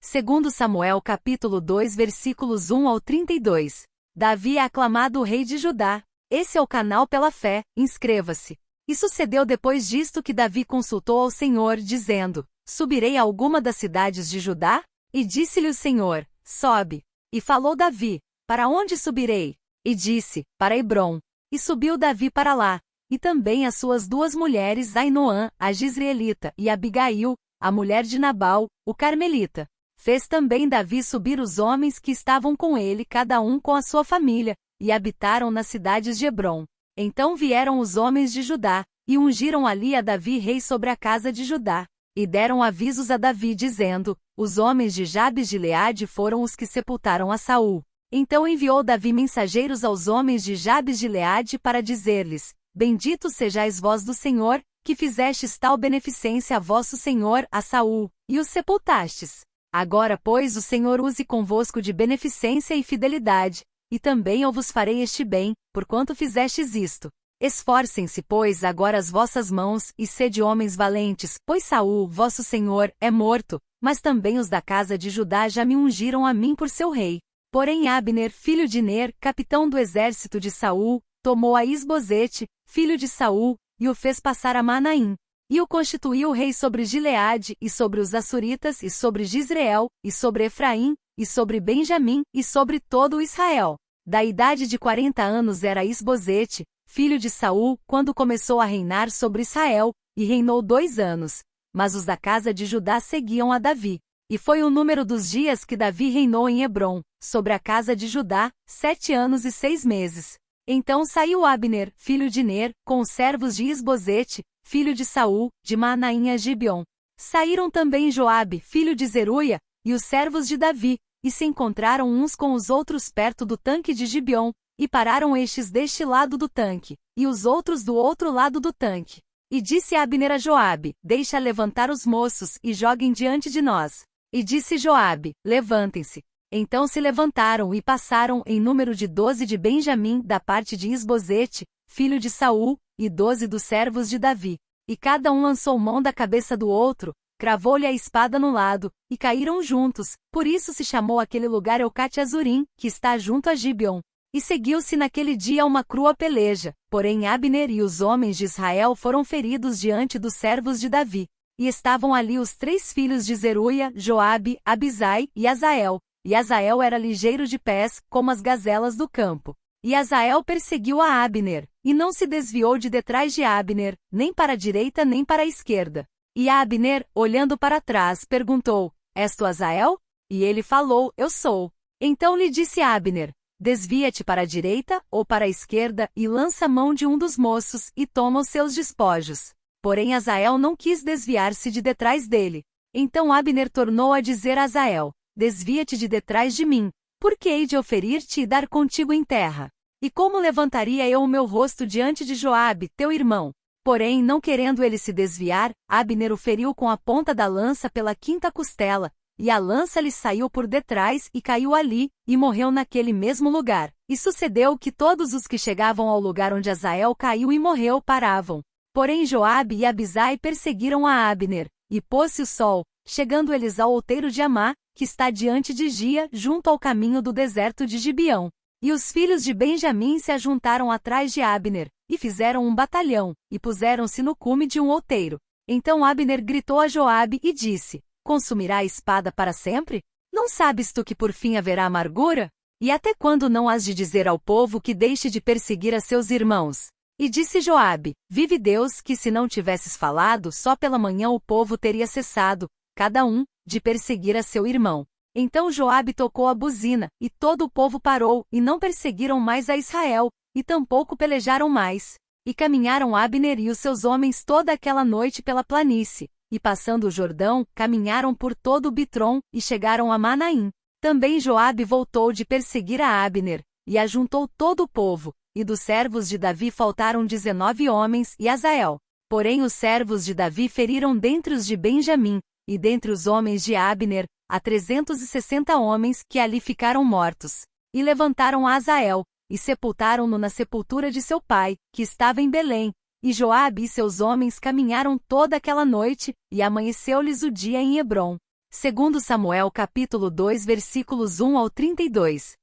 Segundo Samuel capítulo 2 versículos 1 ao 32. Davi é aclamado o rei de Judá. Esse é o canal pela fé, inscreva-se. E sucedeu depois disto que Davi consultou ao Senhor, dizendo: Subirei a alguma das cidades de Judá? E disse-lhe o Senhor: Sobe. E falou Davi: Para onde subirei? E disse: Para Hebrom. E subiu Davi para lá, e também as suas duas mulheres, Ainoã, a Jizreelita, e Abigail, a mulher de Nabal, o Carmelita. Fez também Davi subir os homens que estavam com ele, cada um com a sua família, e habitaram nas cidades de Hebrom. Então vieram os homens de Judá, e ungiram ali a Davi rei sobre a casa de Judá. E deram avisos a Davi, dizendo: Os homens de Jabes de Gileade foram os que sepultaram a Saul. Então enviou Davi mensageiros aos homens de Jabes de Gileade para dizer-lhes: Benditos sejais vós do Senhor, que fizestes tal beneficência a vosso senhor, a Saul, e os sepultastes. Agora, pois, o Senhor use convosco de beneficência e fidelidade, e também eu vos farei este bem, porquanto fizestes isto. Esforcem-se, pois, agora as vossas mãos, e sede homens valentes, pois Saul, vosso senhor, é morto, mas também os da casa de Judá já me ungiram a mim por seu rei. Porém Abner, filho de Ner, capitão do exército de Saul, tomou a Isbosete, filho de Saul, e o fez passar a Manaim. E o constituiu rei sobre Gileade, e sobre os Assuritas, e sobre Jizreel, e sobre Efraim, e sobre Benjamim, e sobre todo o Israel. Da idade de 40 anos era Isbosete, filho de Saul, quando começou a reinar sobre Israel, e reinou 2 anos. Mas os da casa de Judá seguiam a Davi. E foi o número dos dias que Davi reinou em Hebrom, sobre a casa de Judá, 7 anos e 6 meses. Então saiu Abner, filho de Ner, com os servos de Isbosete, filho de Saul, de Manaim a Gibeon. Saíram também Joabe, filho de Zeruia, e os servos de Davi, e se encontraram uns com os outros perto do tanque de Gibeon, e pararam estes deste lado do tanque, e os outros do outro lado do tanque. E disse Abner a Joabe: Deixa levantar os moços, e joguem diante de nós. E disse Joabe: Levantem-se. Então se levantaram e passaram em número de 12 de Benjamim, da parte de Isbosete, filho de Saul, e 12 dos servos de Davi. E cada um lançou mão da cabeça do outro, cravou-lhe a espada no lado, e caíram juntos, por isso se chamou aquele lugar Eucate-Azurim, que está junto a Gibeon. E seguiu-se naquele dia uma crua peleja, porém Abner e os homens de Israel foram feridos diante dos servos de Davi. E estavam ali os 3 filhos de Zeruia, Joabe, Abisai e Azael. E Azael era ligeiro de pés, como as gazelas do campo. E Azael perseguiu a Abner, e não se desviou de detrás de Abner, nem para a direita nem para a esquerda. E Abner, olhando para trás, perguntou: És tu Azael? E ele falou: Eu sou. Então lhe disse Abner: Desvia-te para a direita ou para a esquerda, e lança mão de um dos moços, e toma os seus despojos. Porém Azael não quis desviar-se de detrás dele. Então Abner tornou a dizer a Azael: Desvia-te de detrás de mim, porque hei de oferir-te e dar contigo em terra. E como levantaria eu o meu rosto diante de Joabe, teu irmão? Porém, não querendo ele se desviar, Abner o feriu com a ponta da lança pela 5ª costela, e a lança lhe saiu por detrás e caiu ali, e morreu naquele mesmo lugar. E sucedeu que todos os que chegavam ao lugar onde Azael caiu e morreu paravam. Porém Joabe e Abisai perseguiram a Abner, e pôs-se o sol, chegando eles ao outeiro de Amá, que está diante de Gia, junto ao caminho do deserto de Gibeão. E os filhos de Benjamim se ajuntaram atrás de Abner, e fizeram um batalhão, e puseram-se no cume de um outeiro. Então Abner gritou a Joabe e disse: Consumirá a espada para sempre? Não sabes tu que por fim haverá amargura? E até quando não has de dizer ao povo que deixe de perseguir a seus irmãos? E disse Joabe: Vive Deus, que se não tivesses falado, só pela manhã o povo teria cessado, cada um, de perseguir a seu irmão. Então Joabe tocou a buzina, e todo o povo parou, e não perseguiram mais a Israel, e tampouco pelejaram mais. E caminharam Abner e os seus homens toda aquela noite pela planície, e passando o Jordão, caminharam por todo o Bitrom, e chegaram a Manaim. Também Joabe voltou de perseguir a Abner, e ajuntou todo o povo, e dos servos de Davi faltaram 19 homens e Azael. Porém os servos de Davi feriram dentre os de Benjamim, e dentre os homens de Abner, a 360 homens que ali ficaram mortos. E levantaram a Azael, e sepultaram-no na sepultura de seu pai, que estava em Belém. E Joabe e seus homens caminharam toda aquela noite, e amanheceu-lhes o dia em Hebrom. Segundo Samuel capítulo 2 versículos 1 ao 32.